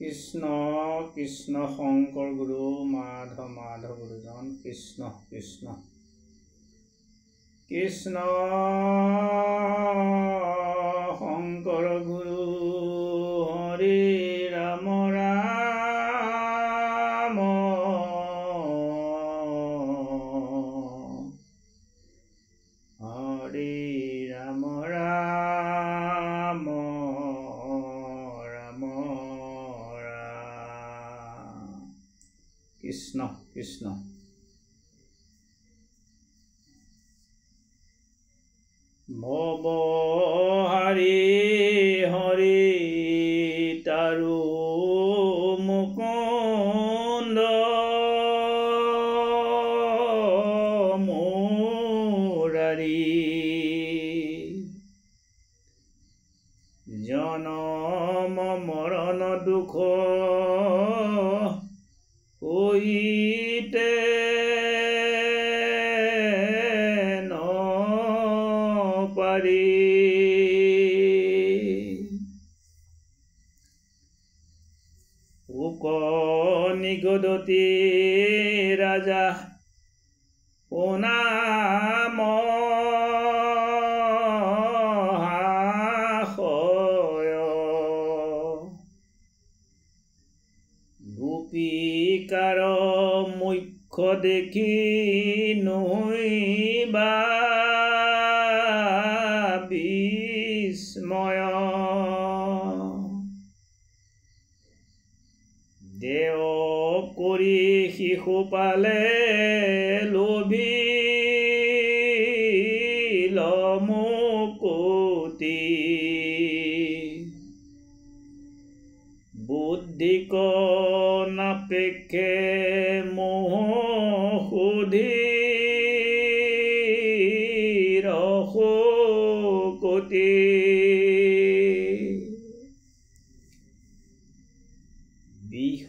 কৃষ্ণ কৃষ্ণ শংকৰ গুৰু মাধৱ মাধৱ গুৰুজন কৃষ্ণ কৃষ্ণ কৃষ্ণ শংকৰ গুৰু হৰি ৰাম ৰাম হৰি ৰাম ৰাম ৰাম ৰাম কৃষ্ণ কৃষ্ণ ভৱ হৰি হৰি তাৰু মুকুন্দ মুৰাৰী জনম মৰণ দুখ হৈতে নিগদতি ৰাজা নাম গোপীকাৰ মুখ্য দেখি নৈবা বিস্ময় দেৱ কৰি শিশু পালে লোভিল মুকুতি বুদ্ধিক নাপেক্ষে মোহ সুধীৰ শোকতি বিষ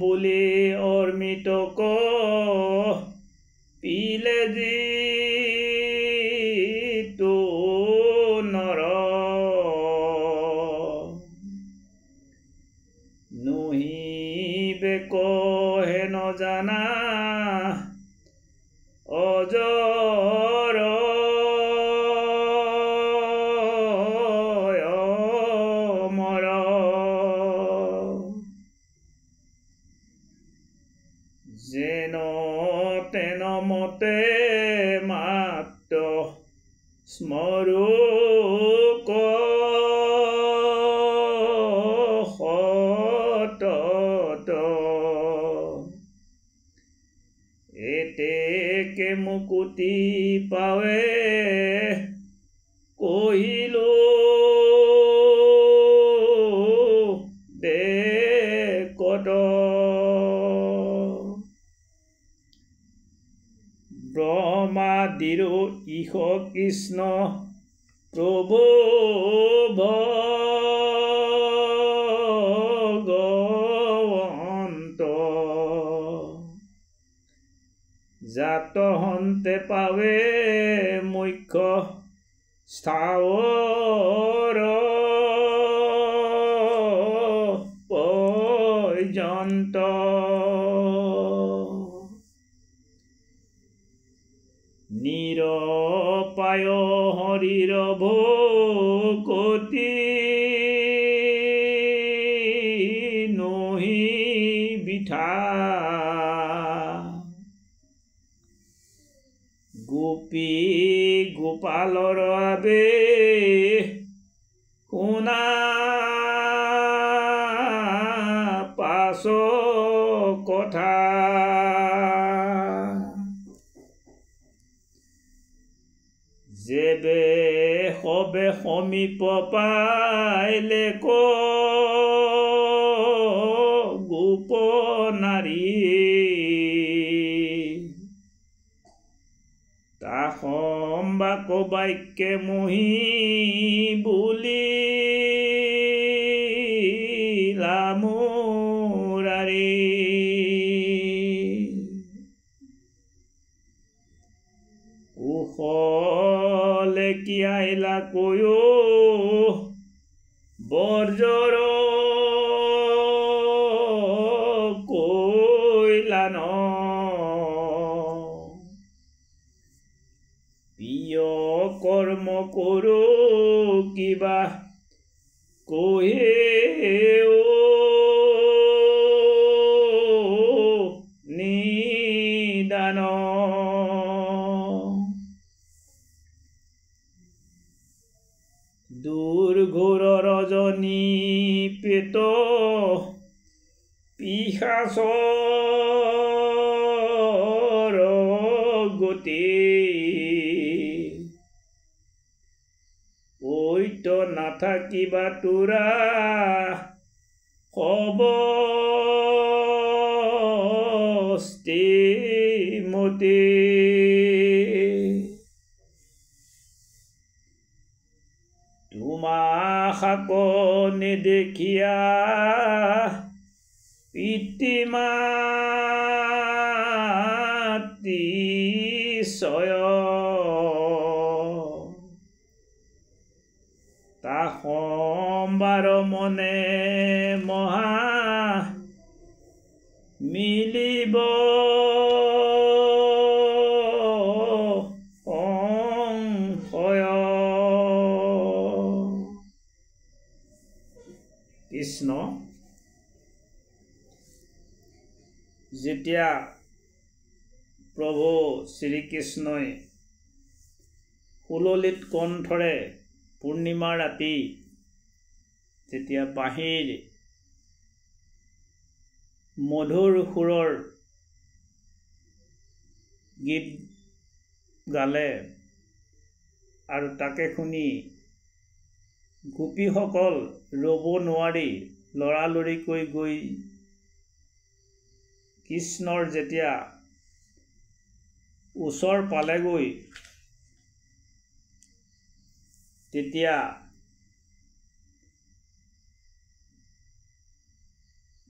বুলি অৰ্মিতক পিলে যিটো নৰ নহিবে কহে নজানা অজৰ যেন তেন মতে মাত্ৰ স্মৰোক সতত এতেকে মুকুতি পাৱে কহিলো দেখত ব্ৰহ্মাদিৰো ঈশ কৃষ্ণ প্ৰভু ভগৱন্ত জাত হন্তে পাৱে মুখ্য স্থাৱৰ পৰ্যন্ত নিৰপায় হৰিৰ ভকতি নহি বিঠা গোপী গোপালৰ বাবে শুনা পাছ কথা যেবে হবে সমীপ পাইলে ক গোপ নাৰী তা সম্বাক বাক্যে মোহি বুলি মুৰাৰী কুশলে কি আইলা কয়ো বৰ্জৰ পেট পিশাচৰ গতি ঐত নাথাকিবা তোৰা অৱস্থি মতি তোমাক নেদেখিয়া পিতৃ মাতৃ ছয় তা সম্বাৰ মনে মহা মিলিব সংশয় কৃষ্ণ যেতিয়া প্ৰভু শ্ৰীকৃষ্ণই সুললিত কণ্ঠৰে পূৰ্ণিমা ৰাতি যেতিয়া বাঁহীৰ মধুৰ সুৰৰ গীত গালে আৰু তাকে শুনি গোপীসকল ৰ'ব নোৱাৰি লৰালৰিকৈ গৈ কৃষ্ণৰ যেতিয়া ওচৰ পালেগৈ তেতিয়া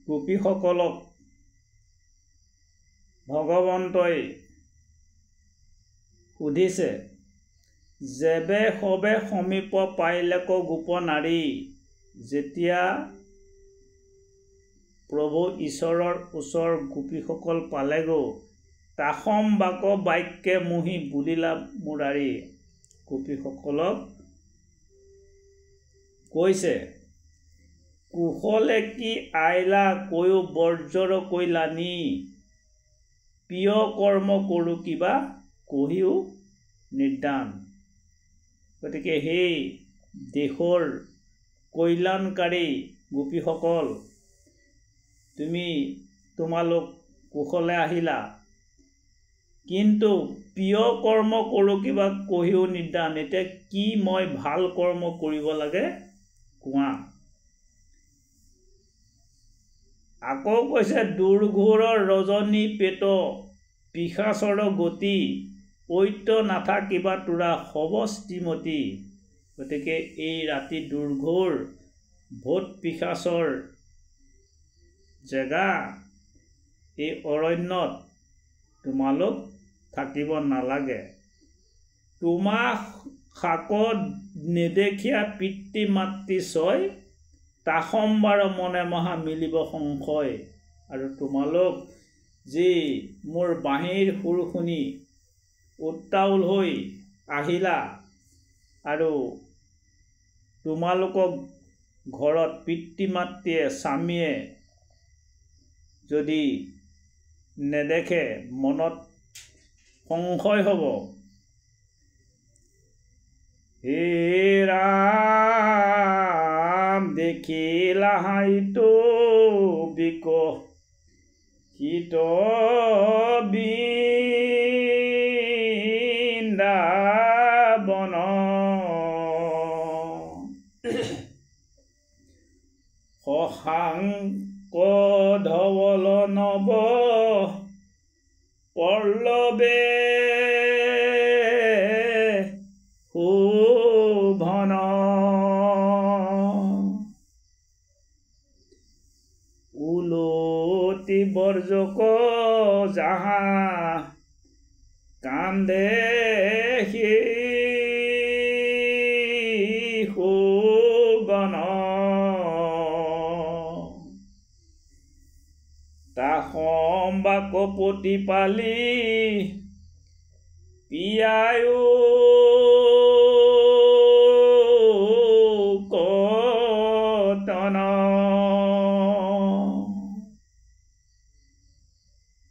গোপীসকলক ভগৱন্তই সুধিছে যেবে সবে সমীপ পাইলেক গোপ নাৰী যেতিয়া প্ৰভু ঈশ্বৰৰ ওচৰ গোপীসকল পালেগৈ তাসম বাক বাক্যে মোহি বুলিলা মুৰাৰী গোপীসকলক কৈছে কুশলে কি আইলা কৈও বৰ্জৰ কৈলানি প্ৰিয় কৰ্ম কৰোঁ কিবা কহিও নিৰ্দান গতিকে সেই দেশৰ কল্যাণকাৰী গোপীসকল তোমালোক কুশলে আহিলা কিন্তু প্ৰিয় কৰ্ম কৰোঁ কিবা কহিও নিৰ্দান এতিয়া কি মই ভাল কৰ্ম কৰিব লাগে কোৱা আকৌ কৈছে দুৰ্ঘোৰৰ ৰজনী পেট পিশাচৰ গতি ঐত নাথাকিবা তোৰা হৱস্থিমতি গতিকে এই ৰাতি দুৰ্ঘোৰ ভূত পিশাচৰ জেগা এই অৰণ্যত তোমালোক থাকিব নালাগে তোমাক শাকত নেদেখিয়া পিতৃ মাতৃ ছয় তাসম্বাৰ মনে মহা মিলিব সংশয় আৰু তোমালোক যি মোৰ বাঁহীৰ সুৰ শুনি উত্তাউল হৈ আহিলা আৰু তোমালোকক ঘৰত পিতৃ মাতৃয়ে স্বামীয়ে যদি নেদেখে মনত সংশয় হ'ব হে ৰাম দেখিলা হাইতো বিক হিত বৃন্দাবন শশাংক ধৱল নৱ পল্লৱে শোভন উলটি বৰ্জক যাহা কান্দে শোভন তাসম বাক প্ৰতিপালি পিয়ায়ো কতন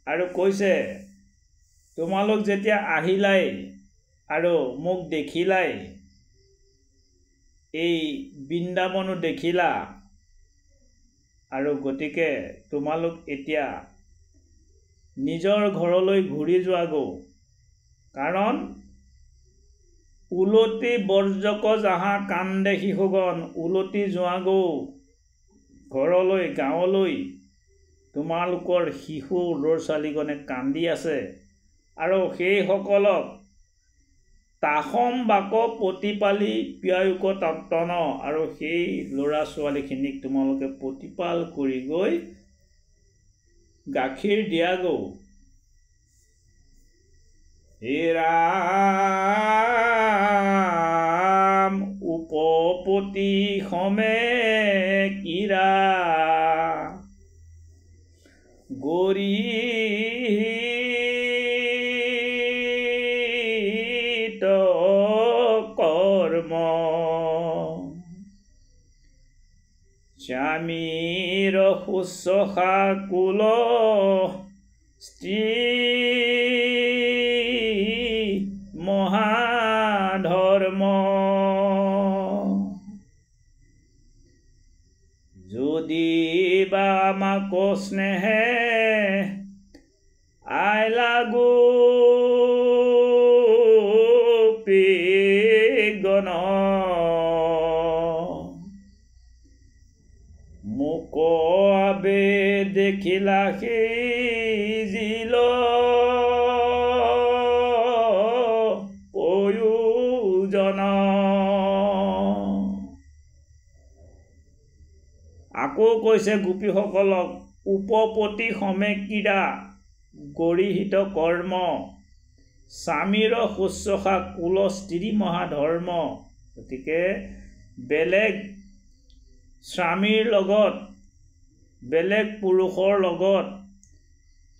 আৰু কৈছে তোমালোক যেতিয়া আহিলাই আৰু মোক দেখিলাই এই বৃন্দাবনো দেখিলা আৰু গতিকে তোমালোক এতিয়া নিজৰ ঘৰলৈ ঘূৰি যোৱাগৈ, কাৰণ উলটি বৰ্জক যাহা কান্দে শিশুগণ, উলটি যোৱাগৈ ঘৰলৈ, গাঁৱলৈ। তোমালোকৰ শিশু ল'ৰা ছোৱালীগণে কান্দি আছে, আৰু সেইসকলক তাসম বাক প্ৰতিপালি পিয়ায়ুক তত্তন, আৰু সেই ল'ৰা ছোৱালীখিনিক তোমালোকে প্ৰতিপাল কৰি গৈ গাখীৰ দিয়াগৈ। হে ৰাম উপপতি সমে কিৰা গৰিত কৰ্ম, স্বামীৰ শুশ্ৰূষা কুল স্ত্ৰী মহাধৰ্ম, যদি বা আমাক স্নেহে আইলা গোপীগণ, মোক আবে দেখিলা সেই জিল প্ৰয়োজন। আকৌ কৈছে গোপীসকলক, উপপতি সমে ক্ৰীড়া গৰিহিত কৰ্ম, স্বামীৰ শুশ্ৰূষা কুল স্ত্ৰী মহাধৰ্ম। গতিকে বেলেগ স্বামীৰ লগত, বেলেগ পুৰুষৰ লগত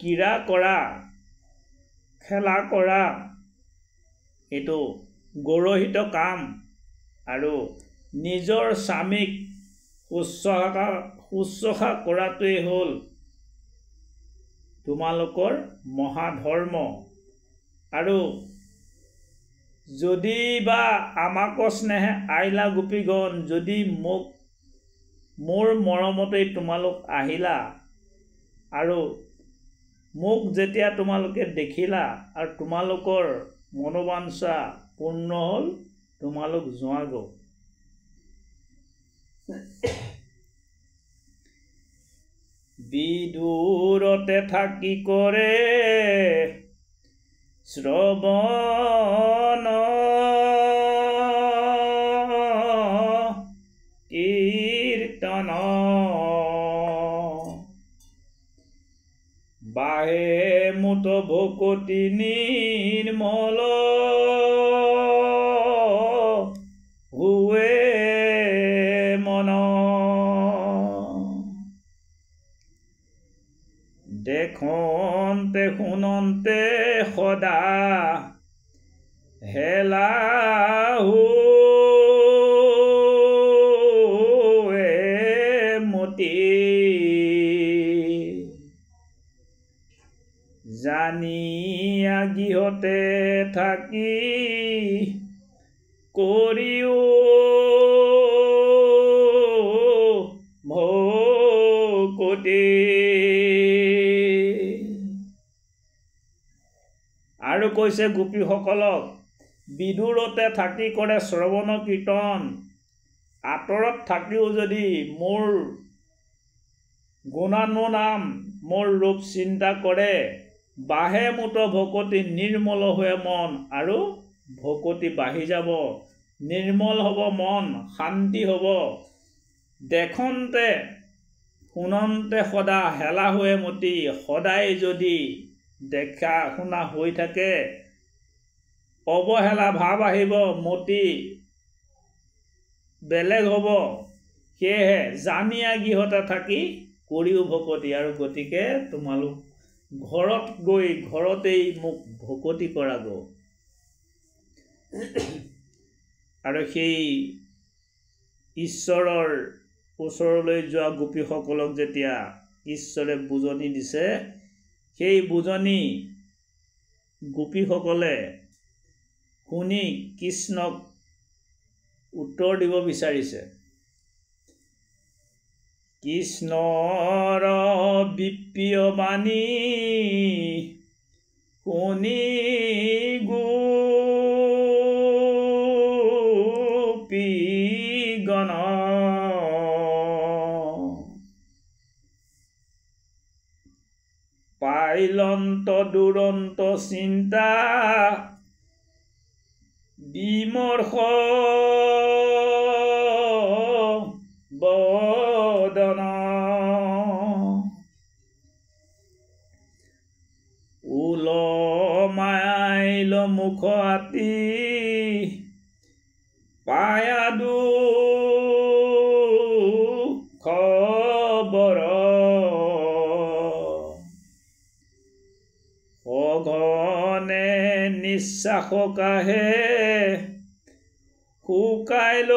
ক্ৰীড়া কৰা, খেলা কৰা এইটো গৌৰহিত কাম, আৰু নিজৰ স্বামীক শুশ্ৰূষা কৰাটোৱেই হ'ল তোমালোকৰ মহাধৰ্ম। আৰু যদি বা আমাক স্নেহে আইলা গোপীগণ, যদি মোৰ মৰমতেই তোমালোক আহিলা, আৰু মোক যেতিয়া তোমালোকে দেখিলা আৰু তোমালোকৰ মনোবাঞ্ছা পূৰ্ণ হ'ল, তোমালোক যোৱাগৈ। বিদূৰতে থাকি কৰে শ্ৰৱণ কীৰ্তন, বাহে মুত ভকতি নিৰ্মল হুৱে মন, দেখন্তে শুনন্তে সদা হেলা হুৱে মতি, জানিয়া গৃহতে থাকি কৰিও ভকতি। আৰু কৈছে গোপীসকলক, বিদূৰতে থাকি কৰে শ্ৰৱণ কীৰ্তন, আঁতৰত থাকিও যদি মোৰ গুণানুনাম, মোৰ ৰূপ চিন্তা কৰে, বাহে মুত ভকতি নিৰ্মল হৈ মন, আৰু ভকতি বাঢ়ি যাব, নিৰ্মল হ'ব মন, শান্তি হ'ব। দেখন্তে শুনন্তে সদা হেলা হৈ মতি, সদায় যদি দেখা শুনা হৈ থাকে, অৱহেলা ভাৱ আহিব, মতি বেলেগ হ'ব। সেয়েহে জানিয়া গৃহতে থাকি কৰিও ভকতি, আৰু গতিকে তোমালোক ঘৰত গৈ ঘৰতেই মোক ভকতি কৰাগৈ। আৰু সেই ঈশ্বৰৰ ওচৰলৈ যোৱা গোপীসকলক যেতিয়া ঈশ্বৰে বুজনি দিছে, সেই বুজনি গোপীসকলে শুনি কৃষ্ণক উত্তৰ দিব বিচাৰিছে। কৃষ্ণৰ বিপ্ৰিয় বাণী শুনি গোপীগণ পাইলন্ত দুৰন্ত চিন্তা বিমৰ্ষ বদন ওলমাইল মুখ আতি পায়া দুখ বৰ সঘনে নিশ্বাস কাহে শুকাইল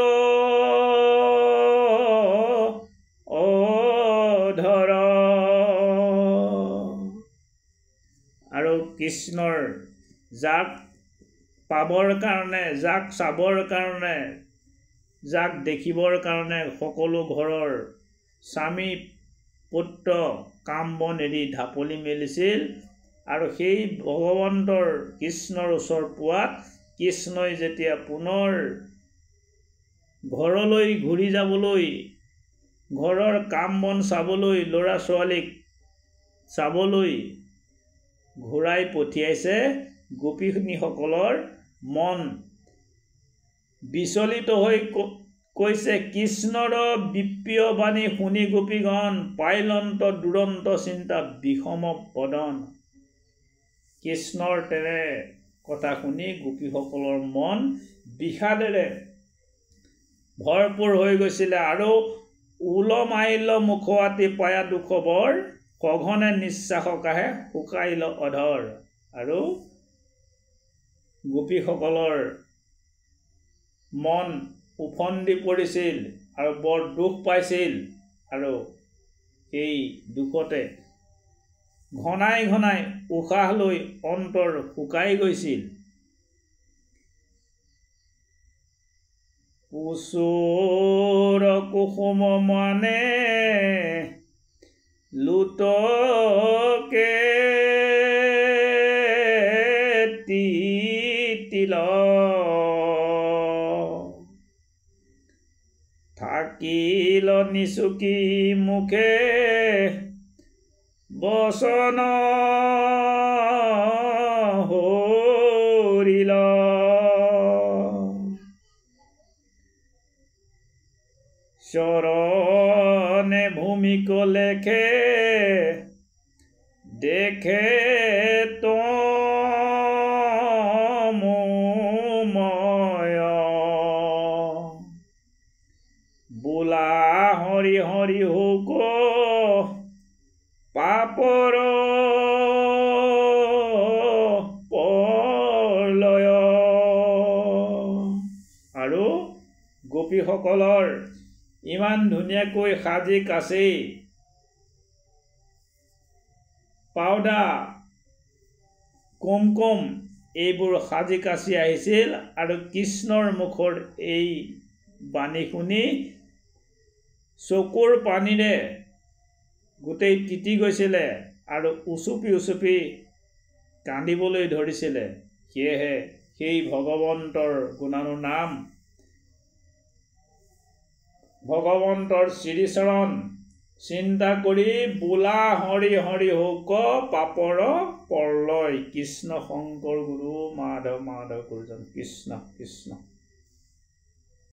অধৰ আৰু কৃষ্ণৰ যাক পাবৰ কাৰণে যাক চাবৰ কাৰণে যাক দেখিবৰ কাৰণে সকলো ঘৰৰ স্বামী পুত্ৰ কাম বন এৰি ঢাপলি মেলিছিল আৰু সেই ভগৱন্তৰ কৃষ্ণৰ ওচৰ পোৱাত কৃষ্ণই যেতিয়া পুনৰ ঘৰলৈ ঘূৰি যাবলৈ ঘৰৰ কাম বন চাবলৈ ল'ৰা ছোৱালীক চাবলৈ ঘূৰাই পঠিয়াইছে গোপীনীসকলৰ মন বিচলিত হৈ কৈছে কৃষ্ণৰ বিপ্ৰিয় বাণী শুনি গোপীগণ পাইলন্ত দুৰন্ত চিন্তা বিষম বদন কৃষ্ণৰ তেনে কথা শুনি গোপীসকলৰ মন বিষাদেৰে ভৰপূৰ হৈ গৈছিলে আৰু ওলমাইল মুখ আতি পায়া দুখ বৰ সঘনে নিশ্বাস কাহে শুকাইল অধৰ আৰু গোপীসকলৰ মন উফন্দি পৰিছিল আৰু বৰ দুখ পাইছিল আৰু সেই দুখতে ঘনাই ঘনাই উশাহ লৈ অন্তৰ শুকাই গৈছিল কুচুৰ কুসুম মানে লুটকে তিল থাকিল নিচুকি মুখে বচন হৰিল চৰণে ভূমিক লেখে দেখে তমোময় বোলা হৰি হৰি হোক পাপৰ পৰলয় আৰু গোপীসকলৰ ইমান ধুনীয়াকৈ সাজি কাচি পাউডা কুমকুম এইবোৰ সাজি কাচি আহিছিল আৰু কৃষ্ণৰ মুখৰ এই বাণী শুনি চকুৰ পানীৰে গোটেই তিতি গৈছিলে আৰু উচুপি উচুপি কান্দিবলৈ ধৰিছিলে সেয়েহে সেই ভগৱন্তৰ গুণানুনাম ভগৱন্তৰ শ্ৰীচৰণ চিন্তা কৰি বোলা হৰি হৰি হোক পাপৰ পৰলয় কৃষ্ণ শংকৰ গুৰু মাধৱ মাধৱ গুৰুজন কৃষ্ণ কৃষ্ণ